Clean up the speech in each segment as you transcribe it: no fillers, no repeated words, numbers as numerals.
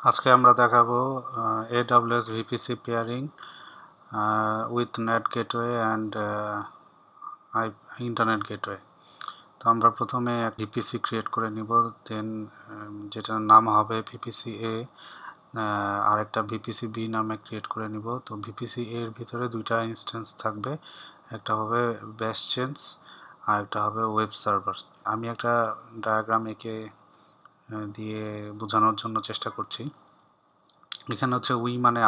আজকে আমরা দেখাবো AWS VPC pairing with net gateway and internet gateway. তো আমরা প্রথমে এক ভিপিসি ক্রিয়েট করে নিব, দেন যেটার নাম হবে ভিপিসি এ, আর একটা ভিপিসি বি নামে ক্রিয়েট করে নিব। তো ভিপিসি এর ভিতরে দুইটা ইনস্ট্যান্স থাকবে, একটা হবে ব্যাশ চেঞ্জ আর একটা হবে ওয়েব সার্ভার। আমি একটা ডায়াগ্রাম এঁকে দিয়ে বোঝানোর জন্য চেষ্টা করছি। এখানে হচ্ছে উই মানে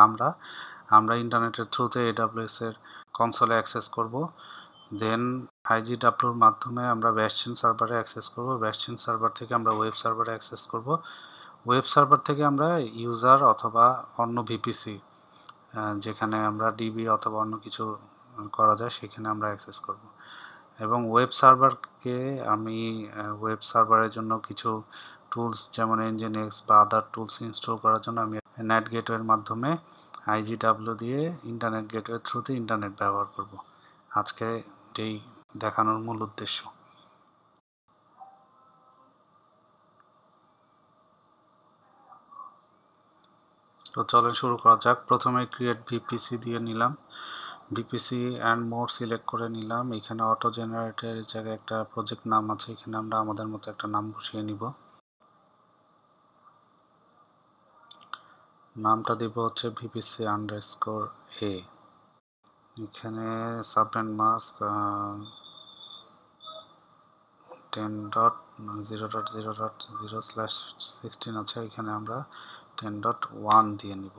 আমরা ইন্টারনেটের থ্রুতে AWS এর কনসোলে অ্যাক্সেস করব, দেন IGWর মাধ্যমে আমরা ব্যাশচেন সার্ভারে অ্যাক্সেস করব, ব্যাশচেন সার্ভার থেকে আমরা ওয়েব সার্ভারে অ্যাক্সেস করব, ওয়েব সার্ভার থেকে আমরা ইউজার অথবা অন্য ভিপিসি যেখানে আমরা ডিবি অথবা অন্য কিছু করা যায় সেখানে আমরা অ্যাক্সেস করব। এবং ওয়েব সার্ভারকে আমি ওয়েব সার্ভারের জন্য কিছু টুলস যেমন nginx বা আদার টুলস ইনস্টল করার জন্য আমি নেট গেটওয়ের মাধ্যমে IGW দিয়ে ইন্টারনেট গেটওয়ের থ্রুতে ইন্টারনেট ব্যবহার করব। আজকে এটাই দেখানোর মূল উদ্দেশ্য। তো চলেন শুরু করা যাক। প্রথমে ক্রিয়েট ভিপিসি দিয়ে নিলাম, ভিপিসি অ্যান্ড মোর সিলেক্ট করে নিলাম। এখানে অটো জেনারেটের জায়গায় একটা প্রজেক্ট নাম আছে, এখানে আমরা আমাদের মতো একটা নাম বসিয়ে নিব। নামটা দিব হচ্ছে ভিপিসি আন্ডারস্কোর এ। এখানে সাবনেট মাস্ক 10.0.0.0/16 আছে, এখানে আমরা 10.1 দিয়ে নিব।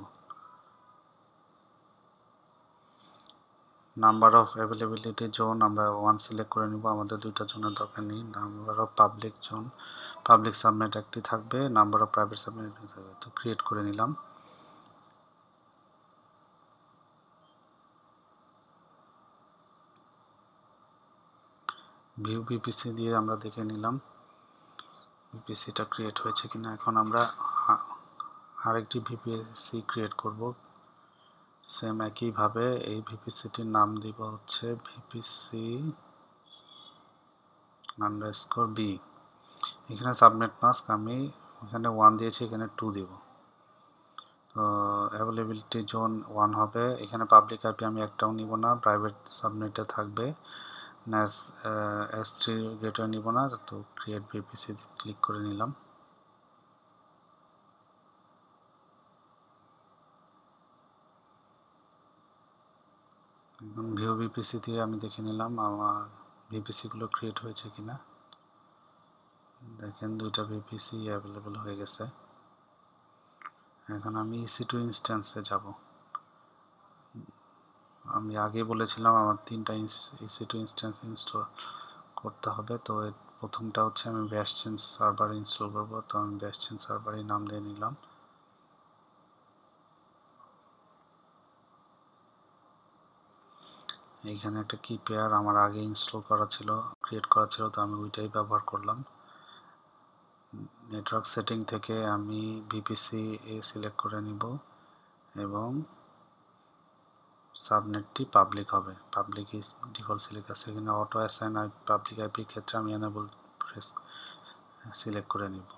নাম্বার অফ অ্যাভেলেবিলিটি জোন আমরা 1 সিলেক্ট করে নিব, আমাদের দুইটা জোনের দরকার নেই। Number of public zone, public subnet একটি থাকবে, নাম্বার অফ প্রাইভেট সাবনেট থাকবে। তো ক্রিয়েট করে নিলাম। ভিউ ভিপিসি দিয়ে আমরা দেখে নিলাম ভিপিসিটা ক্রিয়েট হয়েছে কিনা। এখন আমরা আরেকটি ভিপিসি ক্রিয়েট করব, সেম একইভাবে এই ভিপিসিটির নাম দিব হচ্ছে ভিপিসি আন্ডারস্কোর বি। এখানে সাবনেট মাস্ক আমি এখানে 1 দিয়েছি, এখানে 2 দিব। তো অ্যাভেলেবিলিটি জোন 1 হবে। এখানে পাবলিক আইপি আমি একটাও নিব না, প্রাইভেট সাবনেটে থাকবে। S3 গেটওয়ে নিব না। তো ক্রিয়েট ভিপিসি ক্লিক করে নিলাম। এবং ভিউ ভিপিসি দিয়ে আমি দেখে নিলাম আমার ভিপিসিগুলো ক্রিয়েট হয়েছে কিনা। দেখেন দুইটা ভিপিসি অ্যাভেলেবল হয়ে গেছে। এখন আমি EC2 ইনস্ট্যান্সে যাব। আমি আগে বলেছিলাম আমার 3টা EC2 ইনস্ট্যান্স ইনস্টল করতে হবে। তো প্রথমটা হচ্ছে আমি ব্যাশচেন সার্ভার ইনস্টল করব। তো আমি ব্যাশচেন সার্ভারই নাম দিয়ে নিলাম। এইখানে একটা কি পেয়ার আমার আগে ইনস্টল করা ছিল, ক্রিয়েট করা ছিল, তো আমি ওইটাই ব্যবহার করলাম। নেটওয়ার্ক সেটিং থেকে আমি ভিপিসি এ সিলেক্ট করে নিব এবং সাবনেটটি পাবলিক হবে, পাবলিক ইজ ডিফল্ট সিলেক্ট আছে। এখানে অটো অ্যাসাইন পাবলিক আইপির ক্ষেত্রে আমি এনেবল প্রেস সিলেক্ট করে নিব।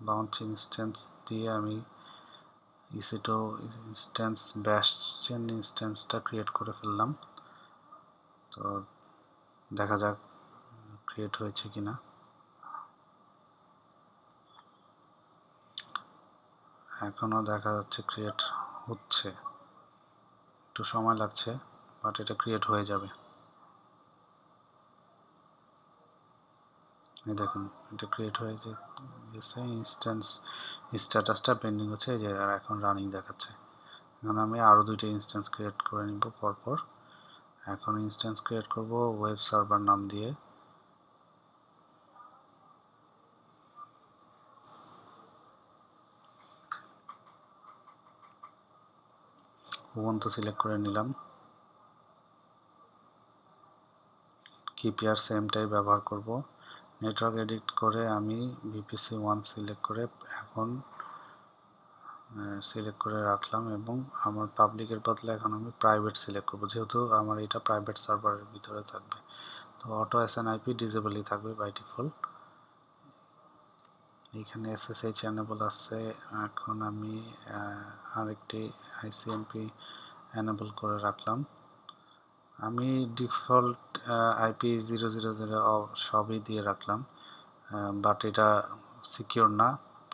লঞ্চ ইনস্ট্যান্স দিয়ে আমি EC2 ইনস্ট্যান্স ব্যাশচেন ইনস্ট্যান্সটা ক্রিয়েট করে ফেললাম। তো দেখা যাক ক্রিয়েট হয়েছে কিনা। এখনও দেখা যাচ্ছে ক্রিয়েট হচ্ছে, একটু সময় লাগছে, বাট এটা ক্রিয়েট হয়ে যাবে। এই দেখুন এটা ক্রিয়েট হয়ে গেছে। ইনস্ট্যান্স স্ট্যাটাসটা পেন্ডিং হচ্ছে, এই যে আর এখন রানিং দেখাচ্ছে। এখন আমি আরও 2টা ইনস্ট্যান্স ক্রিয়েট করে নিব পরপর। এখন ইনস্ট্যান্স ক্রিয়েট করব ওয়েব সার্ভার নাম দিয়ে। উবুন্টু সিলেক্ট করে নিলাম। কিপিআর সেমটাই ব্যবহার করব। নেটওয়ার্ক এডিট করে আমি ভিপিসি 1 সিলেক্ট করে এখন সিলেক্ট করে রাখলাম এবং আমার পাবলিকের বদলে এখন আমি প্রাইভেট সিলেক্ট করব, যেহেতু আমার এটা প্রাইভেট সার্ভারের ভিতরে থাকবে। তো অটো অ্যাসাইন আইপি ডিসেবলই থাকবে বাই ডিফল্ট। এইখানে SSH এনেবল আছে। এখন আমি আরেকটি ICMP এনেবল করে রাখলাম। আমি ডিফল্ট IP 000 সবই দিয়ে রাখলাম, বাট এটা সিকিউর না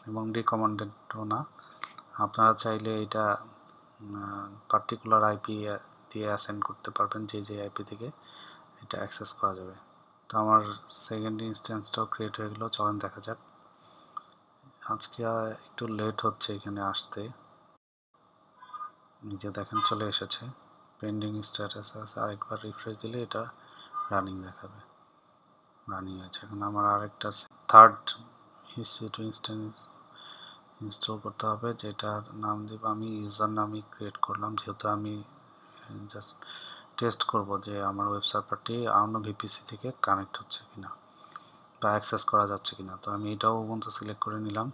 এবং রিকমেন্ডেডও না। আপনারা চাইলে এটা পার্টিকুলার IP দিয়ে অ্যাসাইন করতে পারবেন, যে IP থেকে এটা অ্যাক্সেস করা যাবে। তো আমার সেকেন্ড ইনস্ট্যান্সটাও ক্রিয়েট হয়ে গেল। চলেন দেখা যাক। আজকে একটু লেট হচ্ছে এখানে আসতে। নিজে দেখেন চলে এসেছে, পেন্ডিং স্ট্যাটাস আছে। আরেকবার রিফ্রেশ দিলে এটা রানিং দেখাবে। রানিং আছে। এখন আমার আরেকটা থার্ড EC2 ইনস্ট্যান্স ইনস্টল করতে হবে, যেটার নাম দেব আমি ইউজার নামই ক্রিয়েট করলাম, যেহেতু আমি জাস্ট টেস্ট করব যে আমার ওয়েব সার্ভারটি অন্য VPC থেকে কানেক্ট হচ্ছে কিনা বা অ্যাক্সেস করা যাচ্ছে কিনা। তো আমি এটাও উবুন্টু সিলেক্ট করে নিলাম।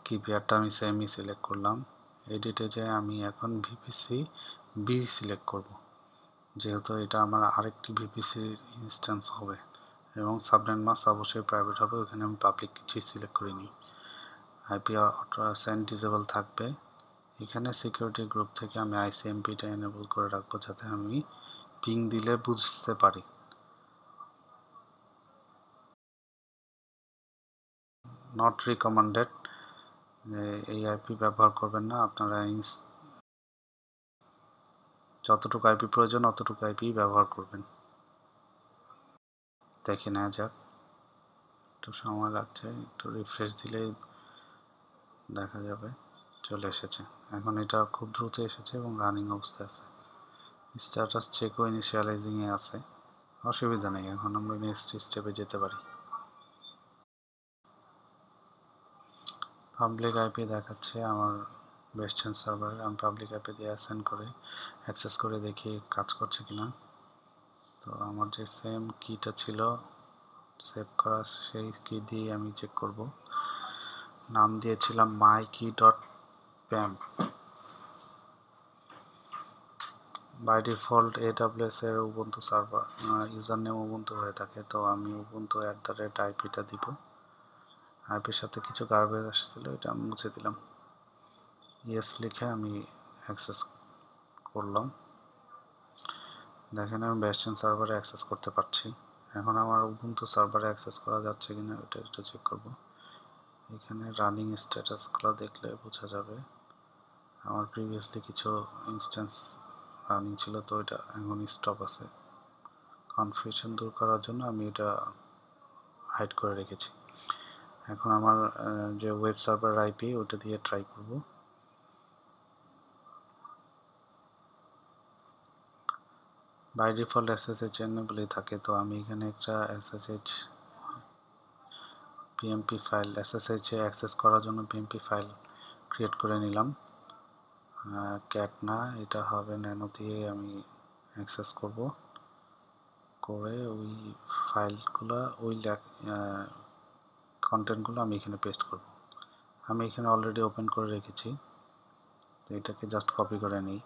কিপ্যাডটা আমি সেমই সিলেক্ট করলাম। এডিটে যে আমি এখন VPC B সিলেক্ট করব, যেহেতু এটা আমার আরেকটি VPC ইনস্ট্যান্স হবে এবং সাবনেট মাস্ক অবশ্যই প্রাইভেট হবে। ওখানে আমি পাবলিক কিছুই সিলেক্ট করিনি। IP অটো অ্যাসাইন ডিসেবল থাকবে। এখানে সিকিউরিটি গ্রুপ থেকে আমি ICMPটা এনেবল করে রাখবো, যাতে আমি পিং দিলে বুঝতে পারি। নট রিকমেন্ডেড, এই IP ব্যবহার করবেন না আপনারা। যতটুকু IP প্রয়োজন অতটুকু IP ব্যবহার করবেন। দেখে নেওয়া যাক, একটু সময় লাগছে, একটু রিফ্রেশ দিলেই দেখা যাবে চলে এসেছে। এখন এটা খুব দ্রুত এসেছে এবং রানিং অবস্থায় আছে। স্ট্যাটাস চেকও ইনিশিয়ালাইজিংয়ে আছে, অসুবিধা নেই। এখন আমরা নেক্সট স্টেপে যেতে পারি। পাবলিক IP দেখাচ্ছে আমার বেস্টেন সার্ভারে। আমি পাবলিক IP দিয়ে অ্যাসাইন করে অ্যাক্সেস করে দেখি কাজ করছে কিনা। তো আমার যে সেম কিটা ছিল সেভ করা, সেই কি দিয়ে আমি চেক করব। নাম দিয়েছিলাম mykey.pam। বাই ডিফল্ট AWS এর Ubuntu server user name Ubuntu হয়ে থাকে, তো আমি উবুন্টু @IP-টা দিব। আইপির সাথে কিছু গার্বেজ আসছিল, এটা আমি মুছে দিলাম। ইয়েস লিখে আমি অ্যাক্সেস করলাম। দেখেন আমি বেস্টেন সার্ভারে অ্যাক্সেস করতে পারছি। এখন আমার উবুন্টু সার্ভারে অ্যাক্সেস করা যাচ্ছে কিনা এটা একটু চেক করব। এখানে রানিং স্ট্যাটাসগুলো দেখলে বোঝা যাবে। আমার প্রিভিয়াসলি কিছু ইনস্ট্যান্স রানিং ছিল, তো এটা এখন স্টপ আছে। কনফিউশন দূর করার জন্য আমি এটা হাইড করে রেখেছি। এখন আমার যে ওয়েব সার্ভার IP ওটা দিয়ে ট্রাই করব। বাই ডিফল্ট SSH এনেবলই থাকে, তো আমি এখানে একটা SSH PMP ফাইল, SSH এ অ্যাক্সেস করার জন্য PMP ফাইল ক্রিয়েট করে নিলাম। ক্যাট না, এটা হবে ন্যানো দিয়ে আমি অ্যাক্সেস করব। করে ওই ফাইলগুলো ওই কন্টেন্টগুলো আমি এখানে পেস্ট করব। আমি এখানে অলরেডি ওপেন করে রেখেছি, তো এটাকে জাস্ট কপি করে নিই।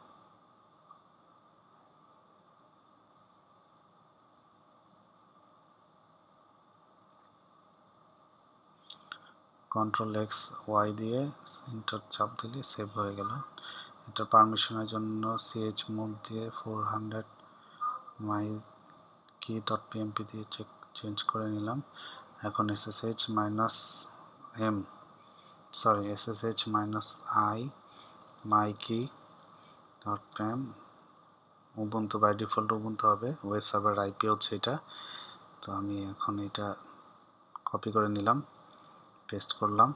Ctrl+X+Y দিয়ে এন্টার চাপ দিলে সেভ হয়ে গেল। এটা পারমিশনের জন্য chmod দিয়ে 400 mykey.pmp দিয়ে চেঞ্জ করে নিলাম। এখন SSH-i mykey.pam Ubuntu by default Ubuntu হবে, ওয়েব সার্ভার IP হচ্ছে এটা। তো আমি এখন এটা কপি করে নিলাম, পেস্ট করলাম।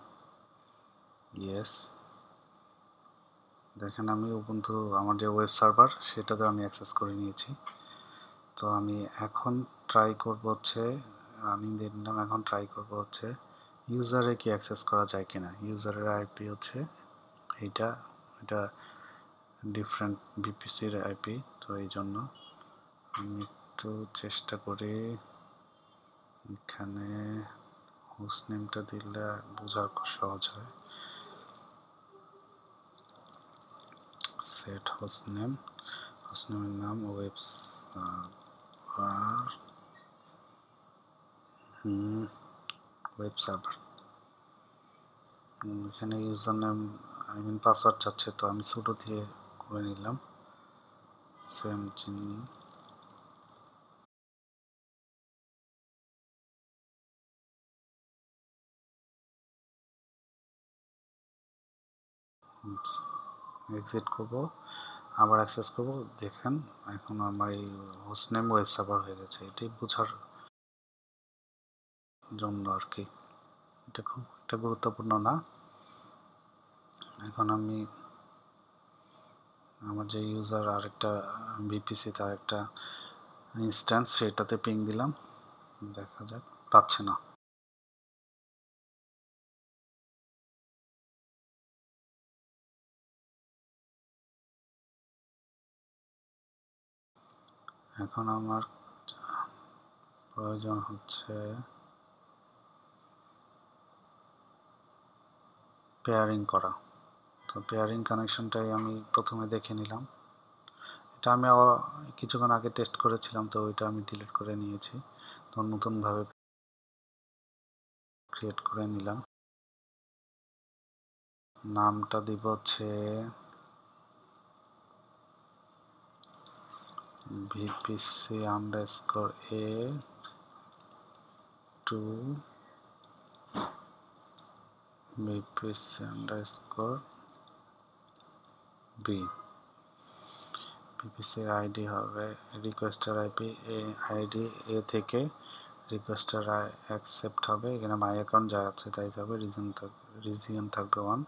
ইয়েস, দেখেন আমি উবুন্টু আমার যে ওয়েব সার্ভার সেটাতে আমি অ্যাক্সেস করে নিয়েছি। তো আমি এখন ট্রাই করব হচ্ছে, রানিং দিয়ে নিলাম। এখন ট্রাই করব হচ্ছে ইউজারে কি অ্যাক্সেস করা যায় কিনা। ইউজারের IP হচ্ছে এইটা, এটা ডিফারেন্ট VPCর IP, তো এই জন্য আমি একটু চেষ্টা করি। এখানে হোস্ট নেমটা দিলে বোঝার সহজ হয়। সেট হোস্ট নেম, হোস্ট নেমের নাম ওয়েব সার্ভার ওয়েব সার্ভার। এখানে ইউজার নেম পাসওয়ার্ড চাচ্ছে, তো আমি সুডো দিয়ে করে নিলাম। সেম এক্সিট করব, আবার অ্যাক্সেস করব। দেখেন এখন আমার এই হোস্ট নেম ওয়েব সার্ভার হয়ে গেছে। এটি বোঝার জন্য আর কি, এটা খুব একটা গুরুত্বপূর্ণ না। এখন আমি আমার যে ইউজার আরেকটা ভিপিসি তার একটা ইনস্ট্যান্স, সেটাতে পিং দিলাম, দেখা যাক, পাচ্ছে না। এখন আমার প্রয়োজন হচ্ছে পেয়ারিং করা। তো পেয়ারিং কানেকশনটাই আমি প্রথমে দেখে নিলাম। এটা আমি কিছুক্ষণ আগে টেস্ট করেছিলাম, তো ওইটা আমি ডিলিট করে নিয়েছি। তো নতুনভাবে ক্রিয়েট করে নিলাম। নামটা দিব হচ্ছে ভিপিসি আন্ডারস্কোর এ two VPC underscore B. ভিপিসির ID হবে রিকোয়েস্টার আইপি আইডি এ থেকে রিকোয়েস্টার অ্যাকসেপ্ট হবে। এখানে মাই অ্যাকাউন্ট যা আছে তাই থাকবে, রিজিয়ন থাকবে 1।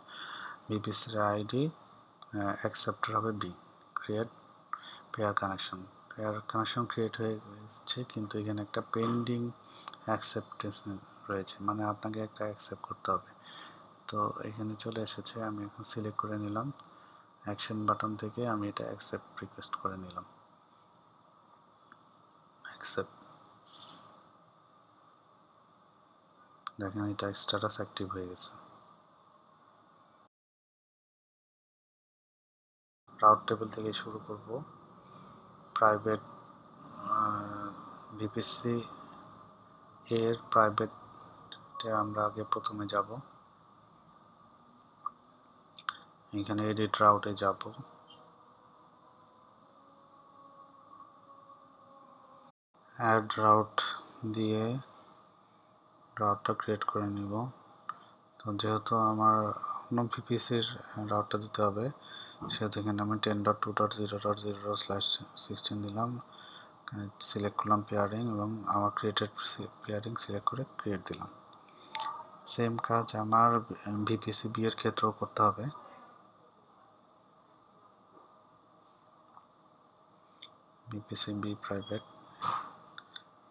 ভিপিসির আইডি অ্যাকসেপ্টার হবে B. Create peer connection. Peer connection create হয়ে গেছে, কিন্তু এখানে একটা পেন্ডিং অ্যাকসেপ্টেন্স রয়েছে, মানে আপনাকে একটা অ্যাকসেপ্ট করতে হবে। তো এখানে চলে এসেছে, আমি এখন সিলেক্ট করে নিলাম। অ্যাকশন বাটন থেকে আমি এটা অ্যাকসেপ্ট রিকোয়েস্ট করে নিলাম। অ্যাকসেপ্ট, দেখেন এটা স্ট্যাটাস অ্যাক্টিভ হয়ে গেছে। রাউট টেবিল থেকে শুরু করব। প্রাইভেট ভিপিসি এর প্রাইভেটে আমরা আগে প্রথমে যাব। এখানে এডিট রাউটে যাব। অ্যাড রাউট দিয়ে রাউটটা ক্রিয়েট করে নিব। তো যেহেতু আমার অন্য ভিপিসির রাউটটা দিতে হবে, সেহেতু এখানে আমি 10.2.0.0/16 দিলাম। সিলেক্ট করলাম পেয়ারিং এবং আমার ক্রিয়েটেড পেয়ারিং সিলেক্ট করে ক্রিয়েট দিলাম। সেম কাজ আমার ভিপিসি বি এর ক্ষেত্রেও করতে হবে। ভিপিসি বি প্রাইভেট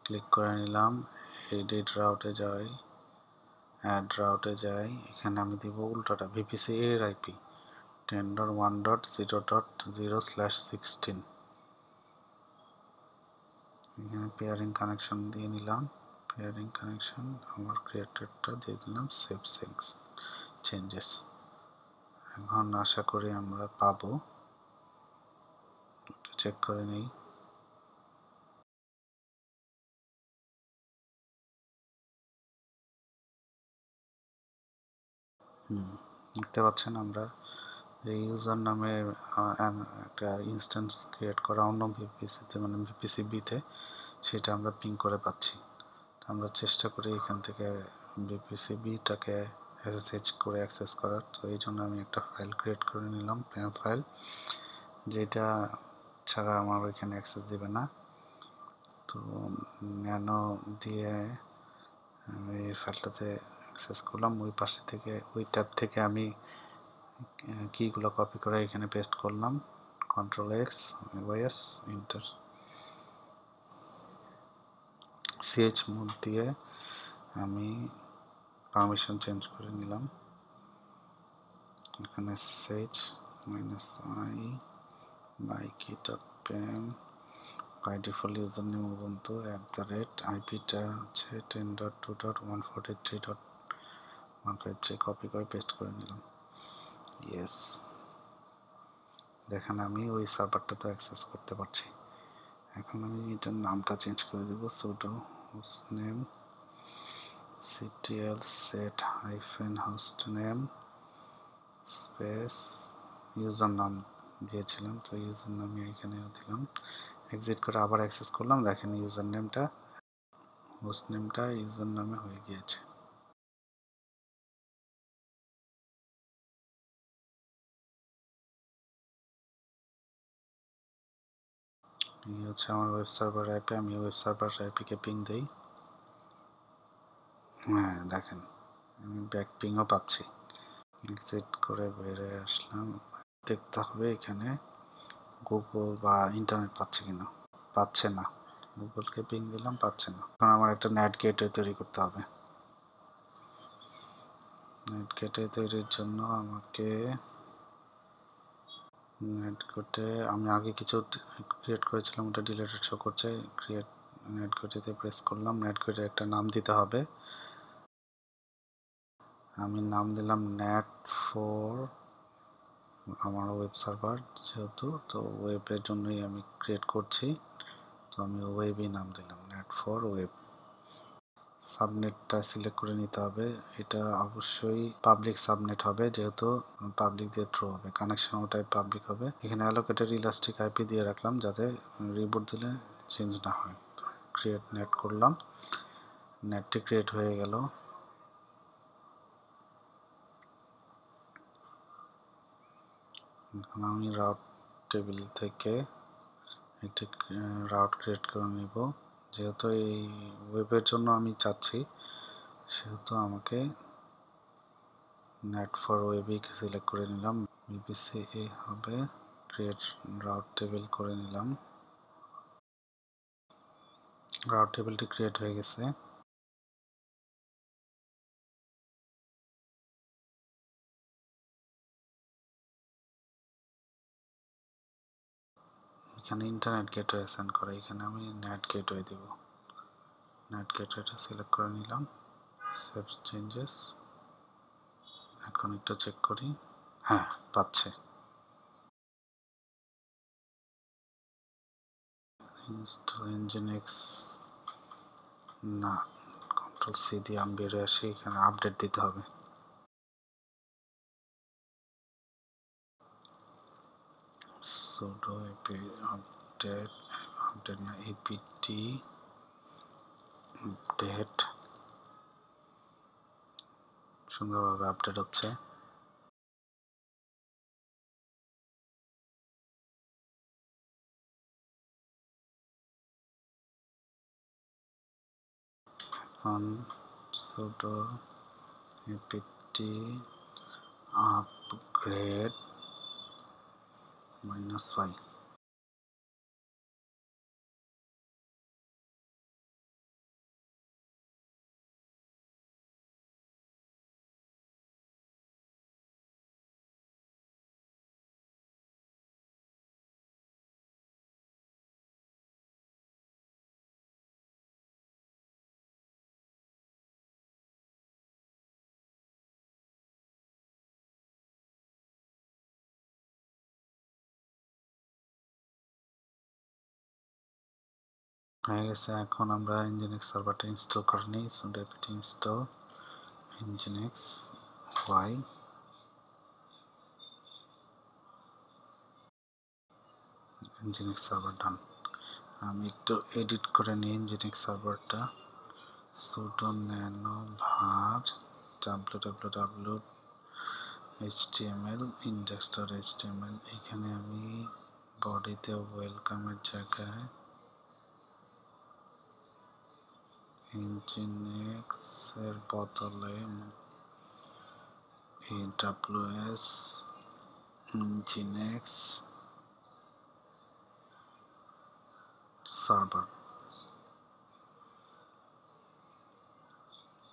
ক্লিক করে নিলাম। এডিট রাউটে যাই, অ্যাড রাউটে যাই। এখানে আমি দিব উল্টাটা, ভিপিসি এর আইপি 10.1.0.0/16। এখানে পেয়ারিং কানেকশন দিয়ে নিলাম। পেয়ারিং কানেকশন আমার ক্রিয়েটেডটা দিয়ে দিলাম, সেভ চেঞ্জেস। এখন আশা করি আমরা পাবো, চেক করে নিই। দেখতে পাচ্ছেন আমরা যে ইউজার নামে একটা ইনস্ট্যান্স ক্রিয়েট করা অন্য ভিপিসিতে, মানে ভিপিসি বিতে, সেটা আমরা পিং করে পাচ্ছি। তো আমরা চেষ্টা করি এখান থেকে ভিপিসি বিটাকে এসএসএইচ করে অ্যাক্সেস করার। তো এই জন্য আমি একটা ফাইল ক্রিয়েট করে নিলাম, প্যাম ফাইল, যেটা ছাড়া আমার ওইখানে অ্যাক্সেস দেবে না। তো ন্যানো দিয়ে আমি এই ফাইলটাতে অ্যাক্সেস করলাম। ওই পাশে থেকে, ওই ট্যাব থেকে আমি কিগুলো কপি করে এখানে পেস্ট করলাম, Ctrl+X, OS, inter. CH mode দিয়ে আমি পারমিশন চেঞ্জ করে নিলাম। এখানে ssh-i by key.pam, by default user name ubuntu, @, হচ্ছে 10.2.143.153, কপি করে পেস্ট করে নিলাম। ইয়েস, দেখেন আমি ওই সার্ভারটাতে অ্যাক্সেস করতে পারছি। এখন আমি এটার নামটা চেঞ্জ করে দেবো, pseudo host name ctl set -host name space user নাম দিয়েছিলাম, তো ইউজার নামে এখানে দিলাম। এক্সিট করে আবার অ্যাক্সেস করলাম, দেখেন ইউজার নেমটা হোস্ট নেমটা ইউজার নামে হয়ে গিয়েছে। এই হচ্ছে আমার ওয়েব সার্ভার অ্যাপে, আমি ওয়েব সার্ভার অ্যাপে পিং দিই। হ্যাঁ দেখেন আমি ব্যাক পিংও পাচ্ছি। এক্সিট করে বেরিয়ে আসলাম, দেখতে হবে এখানে গুগল বা ইন্টারনেট পাচ্ছে কিনা। পাচ্ছে না, গুগলকে পিং দিলাম, পাচ্ছে না। এখন আমার একটা নেট গেটওয়ে তৈরি করতে হবে। নেট গেটওয়ে তৈরির জন্য আমাকে নেট গেটে আমি আগে কিছু ক্রিয়েট করেছিলাম, ওটা ডিলেটেড শো করছে। ক্রিয়েট নেট গেটওয়েতে প্রেস করলাম, নেট গেটে একটা নাম দিতে হবে। আমি নাম দিলাম net4 আমার ওয়েব সার্ভার যেহেতু, তো ওয়েবের জন্যই আমি ক্রিয়েট করছি, তো আমি ওয়েবই নাম দিলাম net4 ওয়েব। সাবনেটটা সিলেক্ট করে নিতে হবে, এটা অবশ্যই পাবলিক সাবনেট হবে যেহেতু পাবলিক দিয়ে থ্রো হবে, কানেকশন ওটাই পাবলিক হবে। এখানে অ্যালোকেটেড ইলাস্টিক আইপি দিয়ে রাখলাম যাতে রিবুট দিলে চেঞ্জ না হয়। ক্রিয়েট নেট করলাম, নেটটি ক্রিয়েট হয়ে গেল। এখন আমি রাউট টেবিল থেকে একটি রাউট ক্রিয়েট করে নিব, যেহেতু এই ওয়েবের জন্য আমি চাচ্ছি সেহেতু আমাকে net4 ওয়েবই সিলেক্ট করে নিলাম। VPCA হবে, ক্রিয়েট রাউট টেবিল করে নিলাম। রাউট টেবিলটি ক্রিয়েট হয়ে গেছে। এখানে ইন্টারনেট গেটওয়ে অ্যাসাইন করে, এখানে আমি নেট গেটওয়ে দেব। নেট গেটওয়েটা সিলেক্ট করে নিলাম, সেভ চেঞ্জেস। এখন একটু চেক করি, হ্যাঁ পাচ্ছে। ইনস্টল nginx না, কন্ট্রোল সি দিয়ে আমি বেরিয়ে আসি, এখানে আপডেট দিতে হবে। sudo আপডেট, আপডেট না apt আপডেট, সুন্দরভাবে আপডেট হচ্ছে। এখন sudo apt upgrade -y, হয়ে গেছে। এখন আমরা nginx সার্ভারটা ইনস্টল করে নিই। sudo apt install nginx y, nginx server done. আমি একটু এডিট করে নিই nginx সার্ভারটা। sudo nano var www html index.html, এখানে আমি বডিতে ওয়েলকামের জায়গায় nginx এর বদলে aws nginx সার্ভার,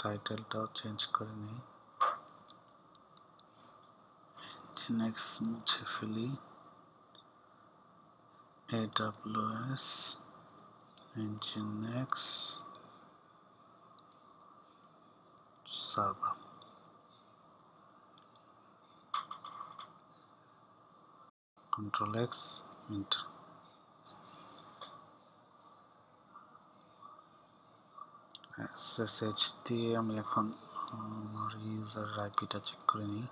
টাইটেলটাও চেঞ্জ করে নিই, nginx মুছে ফেলি, aws nginx server. Control x enter. SSH দিয়ে আমি এখন আমার ইউজার আইপিটা চেক করে নিই।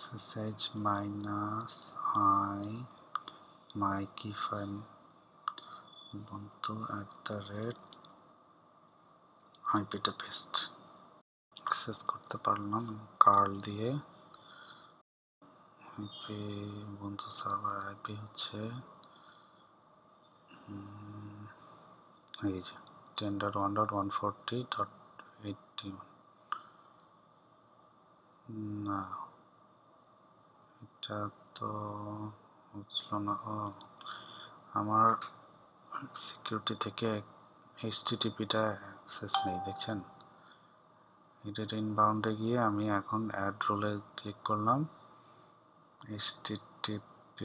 SSH minus I my key file ubuntu @আইপিটা পেস্ট অ্যাক্সেস করতে পারলাম কার্ল দিয়ে। আইপি ubuntu সার্ভার আইপি হচ্ছে এই যে 10.1.140.81। না, এটা তো হচ্ছিল না। ও, আমার সিকিউরিটি থেকে HTTPটা অ্যাক্সেস নেই, দেখছেন। এডিট ইনবাউন্ডে গিয়ে আমি এখন অ্যাড রোলে ক্লিক করলাম। HTTP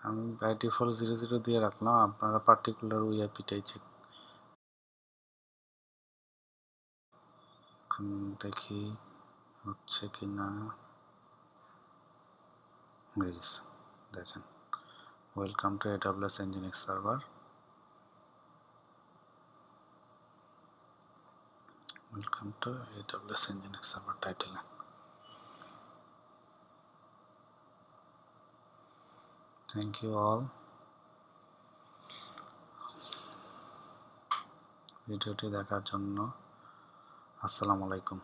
আমি বাই ডিফল্ট 00 দিয়ে রাখলাম, আপনারা পার্টিকুলার ওই আইপিটাই চেক। এখন দেখি হচ্ছে কি না। দেখেন, welcome to AWS Nginx server, welcome to AWS Nginx server টাইটেলে। থ্যাংক ইউ অল, ভিডিওটি দেখার জন্য। আসসালামু আলাইকুম।